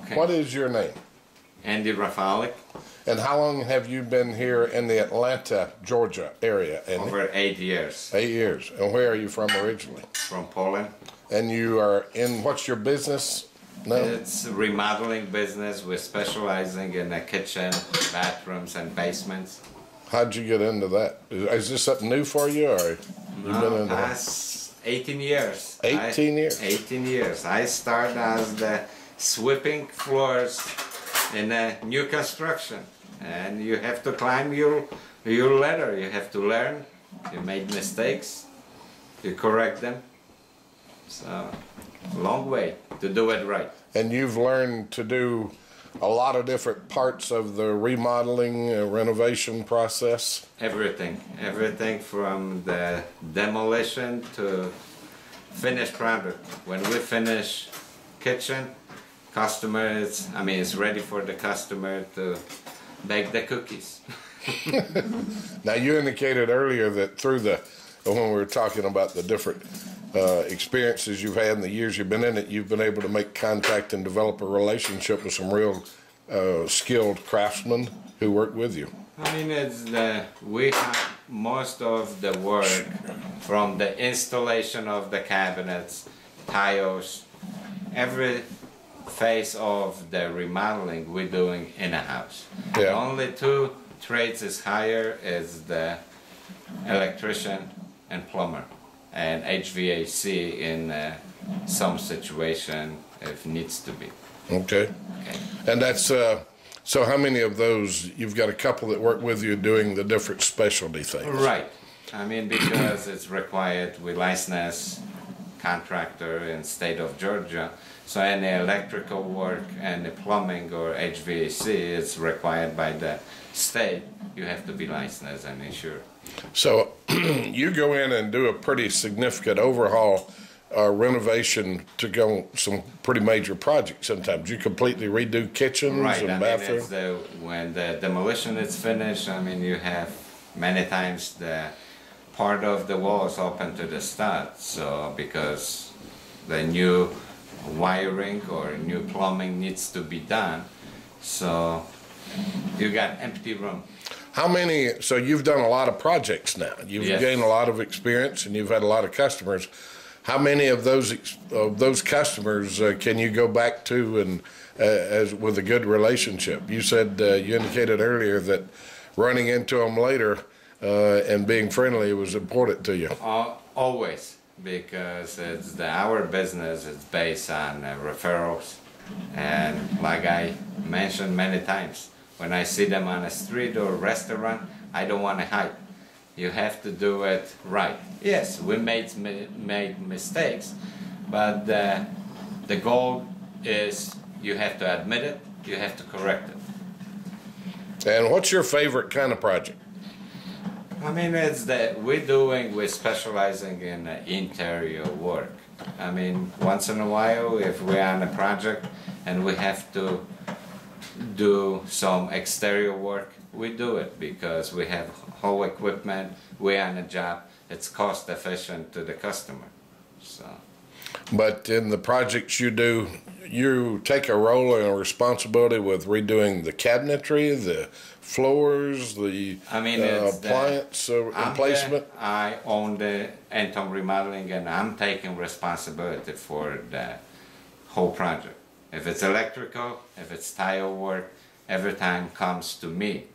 Okay. What is your name? Andy Rafalik. And how long have you been here in the Atlanta, Georgia area? Over 8 years. 8 years. And where are you from originally? From Poland. And you are in, what's your business? No? It's a remodeling business. We're specializing in the kitchen, bathrooms, and basements. How'd you get into that? Is this something new for you, or you've been in past 18 years. 18 years? 18 years. I started as the sweeping floors in a new construction. And you have to climb your ladder. You have to learn. You made mistakes. You correct them. So, long way to do it right. And you've learned to do a lot of different parts of the remodeling, renovation process? Everything. Everything from the demolition to finished product. When we finish kitchen, it's ready for the customer to bake the cookies. Now, you indicated earlier that when we were talking about the different experiences you've had in the years you've been in it, you've been able to make contact and develop a relationship with some real skilled craftsmen who work with you. We have most of the work from the installation of the cabinets, tiles, every phase of the remodeling we're doing in a house. Yeah. Only 2 trades is higher is the electrician and plumber, and HVAC in some situation if needs to be. Okay. And that's so how many of those, you've got a couple that work with you doing the different specialty things? Right. Because it's required, we license contractor in state of Georgia, so any electrical work, any plumbing or HVAC is required by the state. You have to be licensed and insured. So you go in and do a pretty significant overhaul, renovation to go some pretty major projects sometimes. You completely redo kitchens and bathrooms? When the demolition is finished, you have many times the part of the wall is open to the stud, so because the new wiring or new plumbing needs to be done, so you got empty room. How many, so you've done a lot of projects now. You've Yes. gained a lot of experience and you've had a lot of customers. How many of those customers can you go back to and as with a good relationship? You said, you indicated earlier that running into them later and being friendly was important to you. Always, because our business is based on referrals, and like I mentioned many times, when I see them on a street or restaurant, I don't want to hide. You have to do it right. Yes, we made mistakes, but the goal is you have to admit it, you have to correct it. And what's your favorite kind of project? We're specializing in interior work. Once in a while, if we're on a project and we have to do some exterior work, we do it because we have whole equipment, we're on a job, it's cost efficient to the customer. So. But in the projects you do, you take a role and a responsibility with redoing the cabinetry, the floors, the appliance replacement? I own the Antom Remodeling, and I'm taking responsibility for the whole project. If it's electrical, if it's tile work, every time comes to me.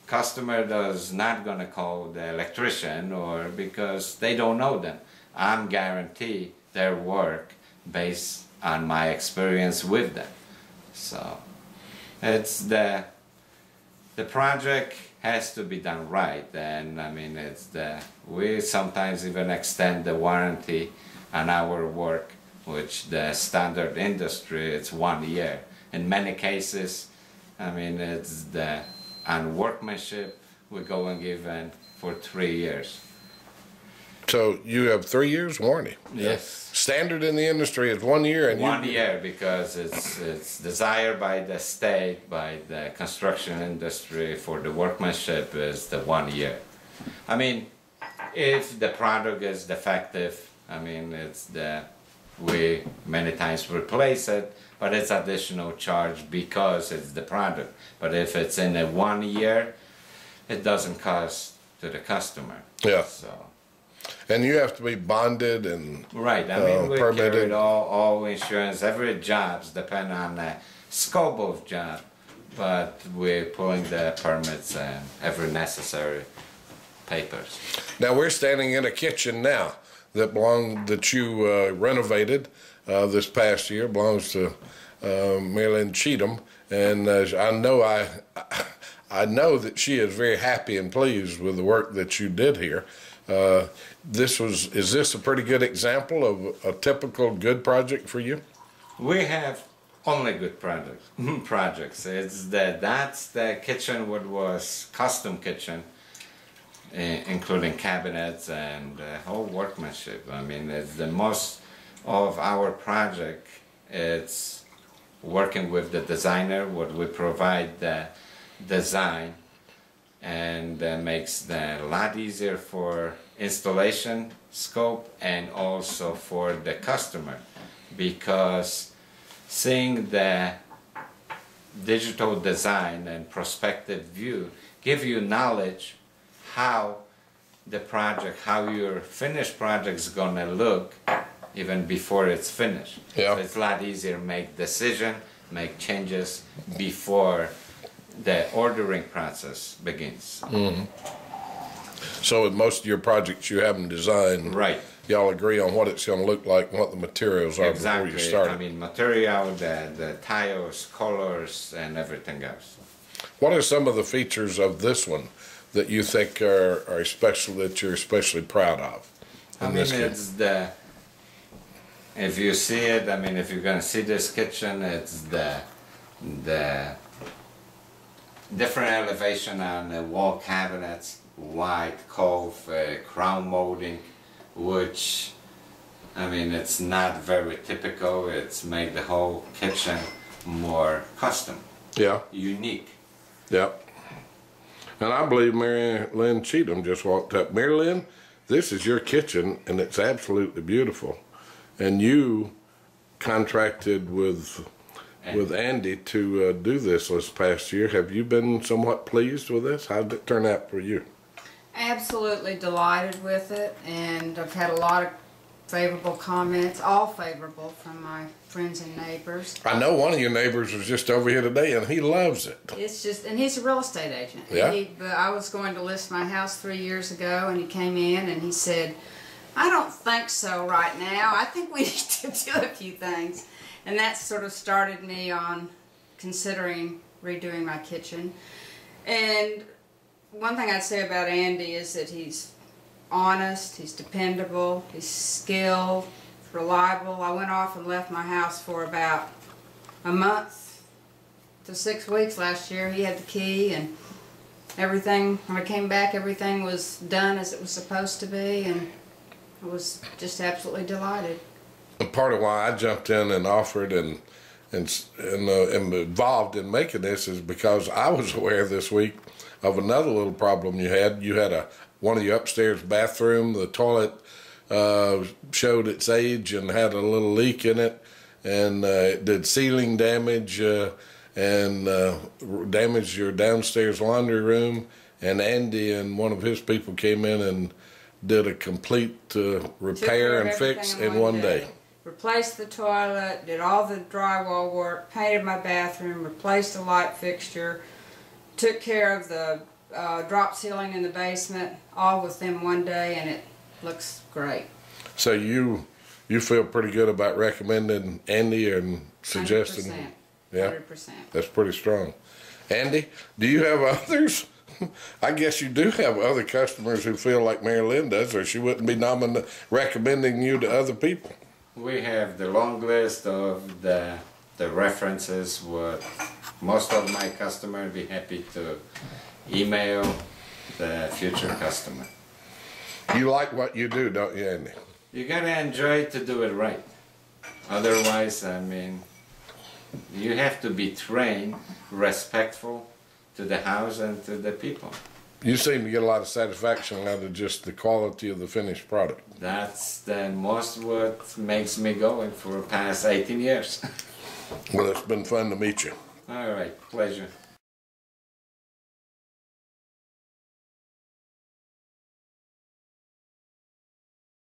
Customer does not gonna call the electrician or because they don't know them. I'm guaranteed their work based on my experience with them. So it's the project has to be done right, and we sometimes even extend the warranty on our work, which the standard industry it's 1 year. In many cases, it's on workmanship we're going even for 3 years. So you have 3 years warranty? Yes. Standard in the industry is 1 year, and 1 year because it's desired by the state, by the construction industry for the workmanship is the 1 year. If the product is defective, we many times replace it, but it's additional charge because it's the product. But if it's in a 1 year, it doesn't cost to the customer. Yeah. So. And you have to be bonded and Right, I mean, we permitted. carried all insurance, every jobs depend on the scope of job, but we're pulling the permits and every necessary papers. Now we're standing in a kitchen now that you renovated this past year, belongs to Marilyn Cheatham, and I know that she is very happy and pleased with the work that you did here. Is this a pretty good example of a typical good project for you? We have only good projects. That's the kitchen, what was custom kitchen, including cabinets and whole workmanship. I mean, it's the most of our project. It's working with the designer, what we provide the design, and makes it a lot easier for installation scope and also for the customer, because seeing the digital design and perspective view give you knowledge how the project, how your finished project is gonna look even before it's finished. Yeah. So it's a lot easier to make decision, make changes before the ordering process begins. Mm-hmm. So with most of your projects you have them designed, Right. y'all agree on what it's going to look like and what the materials are Exactly. before you start. I mean, material, the tiles, colors, and everything else. What are some of the features of this one that you think are special, that you're especially proud of? I mean, it's if you see it, I mean, if you're going to see this kitchen, it's the different elevation on the wall cabinets, white cove, crown molding, which, I mean, it's not very typical. It's made the whole kitchen more custom. Yeah. Unique. Yeah. And I believe Mary Lynn Cheatham just walked up. Mary Lynn, this is your kitchen, and it's absolutely beautiful. And you contracted with Andy to do this past year. Have you been somewhat pleased with this? How did it turn out for you? Absolutely delighted with it, and I've had a lot of favorable comments, all favorable from my friends and neighbors. I know one of your neighbors was just over here today, and he loves it. It's just, and he's a real estate agent. Yeah. But I was going to list my house 3 years ago, and he came in and he said, "I don't think so right now. I think we need to do a few things." And that sort of started me on considering redoing my kitchen. And one thing I'd say about Andy is that he's honest, he's dependable, he's skilled, reliable. I went off and left my house for about a month to 6 weeks last year. He had the key, and everything, when I came back, everything was done as it was supposed to be, and I was just absolutely delighted. And part of why I jumped in and offered and involved in making this is because I was aware this week of another little problem you had. You had one of your upstairs bathroom, the toilet showed its age and had a little leak in it, and it did ceiling damage and damaged your downstairs laundry room. And Andy and one of his people came in and did a complete repair and fix in one day. Replaced the toilet, did all the drywall work, painted my bathroom, replaced the light fixture, took care of the drop ceiling in the basement, all within one day, and it looks great. So you feel pretty good about recommending Andy and suggesting? 100%. Yeah, 100%. That's pretty strong. Andy, do you have others? I guess you do have other customers who feel like Mary Lynn does, or she wouldn't be recommending you to other people. We have the long list of the references. What most of my customers be happy to email the future customer. You like what you do, don't you, Andy? You gotta enjoy to do it right. Otherwise, I mean, you have to be trained, respectful to the house and to the people. You seem to get a lot of satisfaction out of just the quality of the finished product. That's the most what makes me going for the past 18 years. Well, it's been fun to meet you. All right, pleasure.